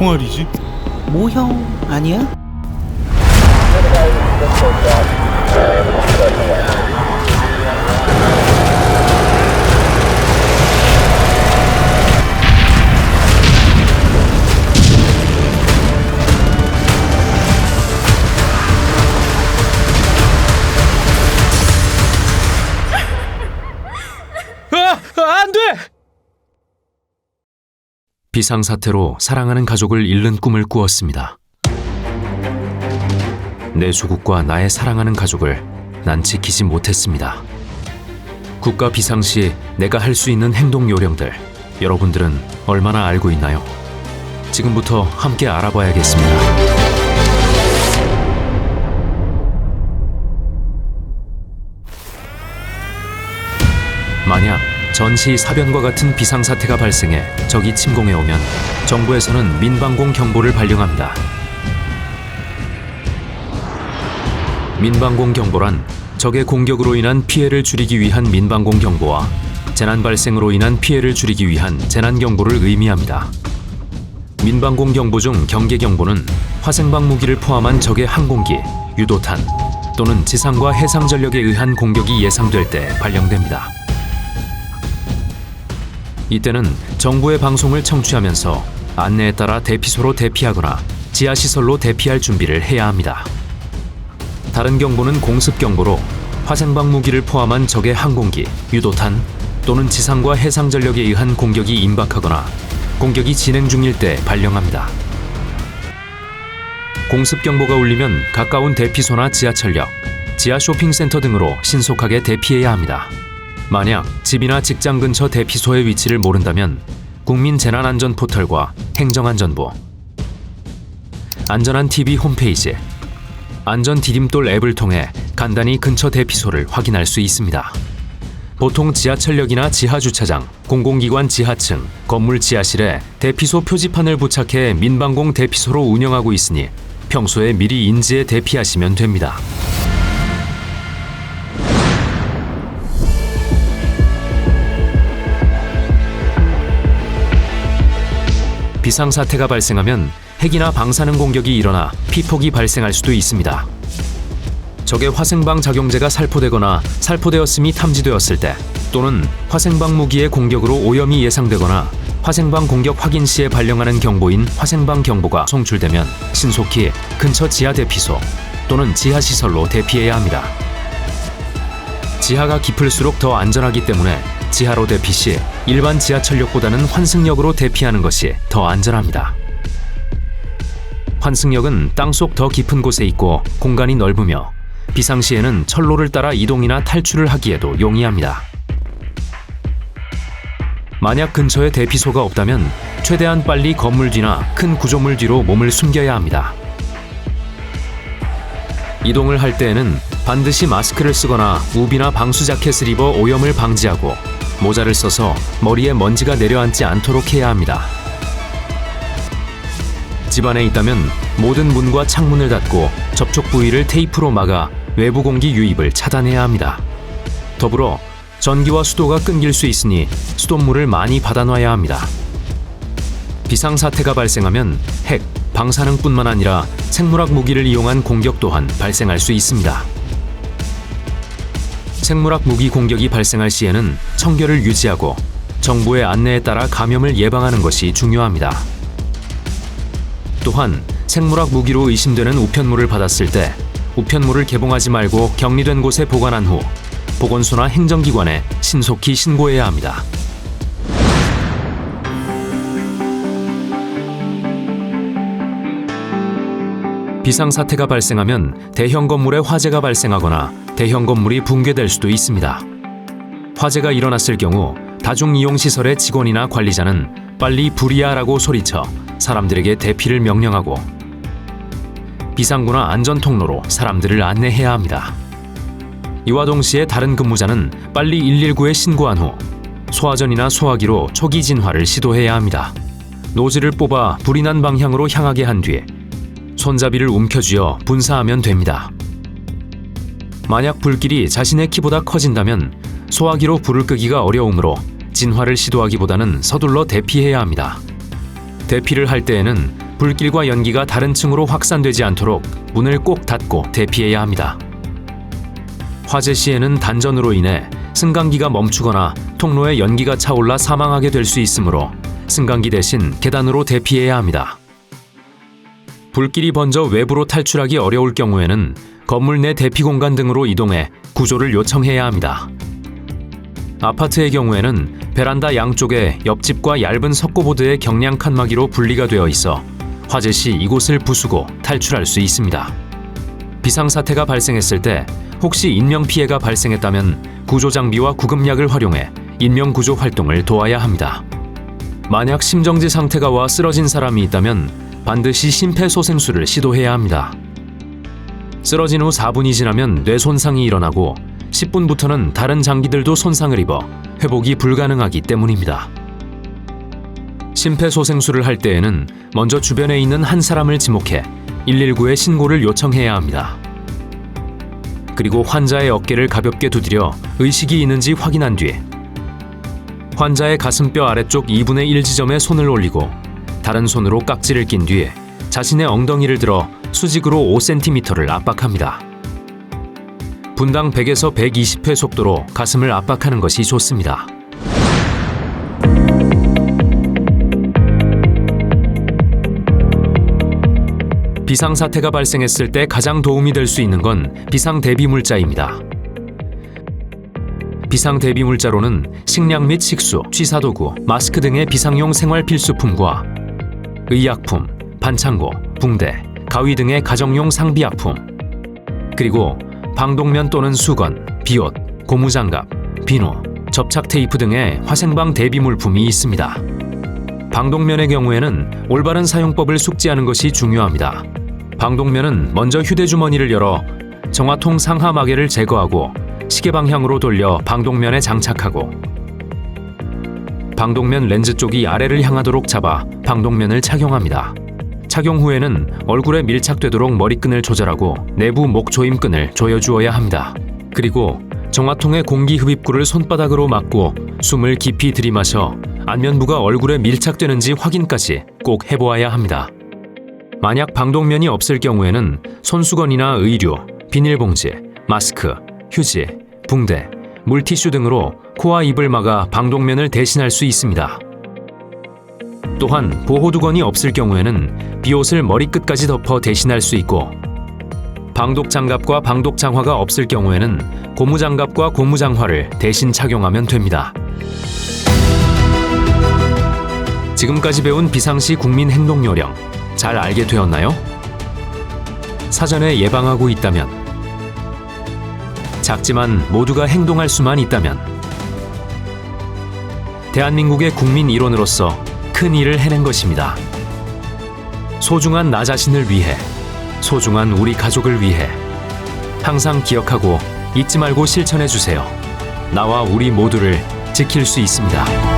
총알이지? 모형 아니야? 안 돼! 비상사태로 사랑하는 가족을 잃는 꿈을 꾸었습니다. 내 조국과 나의 사랑하는 가족을 난 지키지 못했습니다. 국가 비상 시 내가 할 수 있는 행동 요령들, 여러분들은 얼마나 알고 있나요? 지금부터 함께 알아봐야겠습니다. 만약 전시 사변과 같은 비상사태가 발생해 적이 침공해 오면 정부에서는 민방공 경보를 발령합니다. 민방공 경보란 적의 공격으로 인한 피해를 줄이기 위한 민방공 경보와 재난 발생으로 인한 피해를 줄이기 위한 재난 경보를 의미합니다. 민방공 경보 중 경계 경보는 화생방 무기를 포함한 적의 항공기, 유도탄 또는 지상과 해상 전력에 의한 공격이 예상될 때 발령됩니다. 이때는 정부의 방송을 청취하면서 안내에 따라 대피소로 대피하거나 지하시설로 대피할 준비를 해야 합니다. 다른 경보는 공습경보로 화생방 무기를 포함한 적의 항공기, 유도탄 또는 지상과 해상 전력에 의한 공격이 임박하거나 공격이 진행 중일 때 발령합니다. 공습경보가 울리면 가까운 대피소나 지하철역, 지하 쇼핑센터 등으로 신속하게 대피해야 합니다. 만약 집이나 직장 근처 대피소의 위치를 모른다면 국민재난안전포털과 행정안전부, 안전한TV 홈페이지, 안전디딤돌 앱을 통해 간단히 근처 대피소를 확인할 수 있습니다. 보통 지하철역이나 지하주차장, 공공기관 지하층, 건물 지하실에 대피소 표지판을 부착해 민방공 대피소로 운영하고 있으니 평소에 미리 인지해 대피하시면 됩니다. 비상사태가 발생하면 핵이나 방사능 공격이 일어나 피폭이 발생할 수도 있습니다. 적의 화생방 작용제가 살포되거나 살포되었음이 탐지되었을 때 또는 화생방 무기의 공격으로 오염이 예상되거나 화생방 공격 확인 시에 발령하는 경보인 화생방 경보가 송출되면 신속히 근처 지하 대피소 또는 지하시설로 대피해야 합니다. 지하가 깊을수록 더 안전하기 때문에 지하로 대피 시 일반 지하철역보다는 환승역으로 대피하는 것이 더 안전합니다. 환승역은 땅속 더 깊은 곳에 있고 공간이 넓으며 비상시에는 철로를 따라 이동이나 탈출을 하기에도 용이합니다. 만약 근처에 대피소가 없다면 최대한 빨리 건물 뒤나 큰 구조물 뒤로 몸을 숨겨야 합니다. 이동을 할 때에는 반드시 마스크를 쓰거나 우비나 방수 자켓을 입어 오염을 방지하고 모자를 써서 머리에 먼지가 내려앉지 않도록 해야 합니다. 집 안에 있다면 모든 문과 창문을 닫고 접촉 부위를 테이프로 막아 외부 공기 유입을 차단해야 합니다. 더불어 전기와 수도가 끊길 수 있으니 수돗물을 많이 받아놔야 합니다. 비상사태가 발생하면 핵, 방사능뿐만 아니라 생물학 무기를 이용한 공격 또한 발생할 수 있습니다. 생물학 무기 공격이 발생할 시에는 청결을 유지하고 정부의 안내에 따라 감염을 예방하는 것이 중요합니다. 또한 생물학 무기로 의심되는 우편물을 받았을 때 우편물을 개봉하지 말고 격리된 곳에 보관한 후 보건소나 행정기관에 신속히 신고해야 합니다. 비상사태가 발생하면 대형 건물에 화재가 발생하거나 대형 건물이 붕괴될 수도 있습니다. 화재가 일어났을 경우 다중이용시설의 직원이나 관리자는 빨리 불이야라고 소리쳐 사람들에게 대피를 명령하고 비상구나 안전통로로 사람들을 안내해야 합니다. 이와 동시에 다른 근무자는 빨리 119에 신고한 후 소화전이나 소화기로 초기 진화를 시도해야 합니다. 노즐을 뽑아 불이 난 방향으로 향하게 한 뒤 손잡이를 움켜쥐어 분사하면 됩니다. 만약 불길이 자신의 키보다 커진다면 소화기로 불을 끄기가 어려우므로 진화를 시도하기보다는 서둘러 대피해야 합니다. 대피를 할 때에는 불길과 연기가 다른 층으로 확산되지 않도록 문을 꼭 닫고 대피해야 합니다. 화재 시에는 단전으로 인해 승강기가 멈추거나 통로에 연기가 차올라 사망하게 될 수 있으므로 승강기 대신 계단으로 대피해야 합니다. 불길이 번져 외부로 탈출하기 어려울 경우에는 건물 내 대피 공간 등으로 이동해 구조를 요청해야 합니다. 아파트의 경우에는 베란다 양쪽에 옆집과 얇은 석고보드의 경량 칸막이로 분리가 되어 있어 화재 시 이곳을 부수고 탈출할 수 있습니다. 비상사태가 발생했을 때 혹시 인명피해가 발생했다면 구조장비와 구급약을 활용해 인명구조 활동을 도와야 합니다. 만약 심정지 상태가 와 쓰러진 사람이 있다면 반드시 심폐소생술을 시도해야 합니다. 쓰러진 후 4분이 지나면 뇌 손상이 일어나고 10분부터는 다른 장기들도 손상을 입어 회복이 불가능하기 때문입니다. 심폐소생술을 할 때에는 먼저 주변에 있는 한 사람을 지목해 119에 신고를 요청해야 합니다. 그리고 환자의 어깨를 가볍게 두드려 의식이 있는지 확인한 뒤 환자의 가슴뼈 아래쪽 2분의 1 지점에 손을 올리고 다른 손으로 깍지를 낀 뒤 자신의 엉덩이를 들어 수직으로 5cm를 압박합니다. 분당 100에서 120회 속도로 가슴을 압박하는 것이 좋습니다. 비상사태가 발생했을 때 가장 도움이 될 수 있는 건 비상대비물자입니다. 비상대비물자로는 식량 및 식수, 취사도구, 마스크 등의 비상용 생활필수품과 의약품, 반창고, 붕대, 가위 등의 가정용 상비약품, 그리고 방독면 또는 수건, 비옷, 고무장갑, 비누, 접착 테이프 등의 화생방 대비물품이 있습니다. 방독면의 경우에는 올바른 사용법을 숙지하는 것이 중요합니다. 방독면은 먼저 휴대주머니를 열어 정화통 상하 마개를 제거하고 시계 방향으로 돌려 방독면에 장착하고 방독면 렌즈 쪽이 아래를 향하도록 잡아 방독면을 착용합니다. 착용 후에는 얼굴에 밀착되도록 머리끈을 조절하고 내부 목 조임끈을 조여주어야 합니다. 그리고 정화통의 공기 흡입구를 손바닥으로 막고 숨을 깊이 들이마셔 안면부가 얼굴에 밀착되는지 확인까지 꼭 해보아야 합니다. 만약 방독면이 없을 경우에는 손수건이나 의류, 비닐봉지, 마스크, 휴지, 붕대, 물티슈 등으로 코와 입을 막아 방독면을 대신할 수 있습니다. 또한 보호두건이 없을 경우에는 비옷을 머리끝까지 덮어 대신할 수 있고 방독장갑과 방독장화가 없을 경우에는 고무장갑과 고무장화를 대신 착용하면 됩니다. 지금까지 배운 비상시 국민행동요령 잘 알게 되었나요? 사전에 예방하고 있다면, 작지만 모두가 행동할 수만 있다면, 대한민국의 국민 일원으로서 큰 일을 해낸 것입니다. 소중한 나 자신을 위해, 소중한 우리 가족을 위해 항상 기억하고 잊지 말고 실천해 주세요. 나와 우리 모두를 지킬 수 있습니다.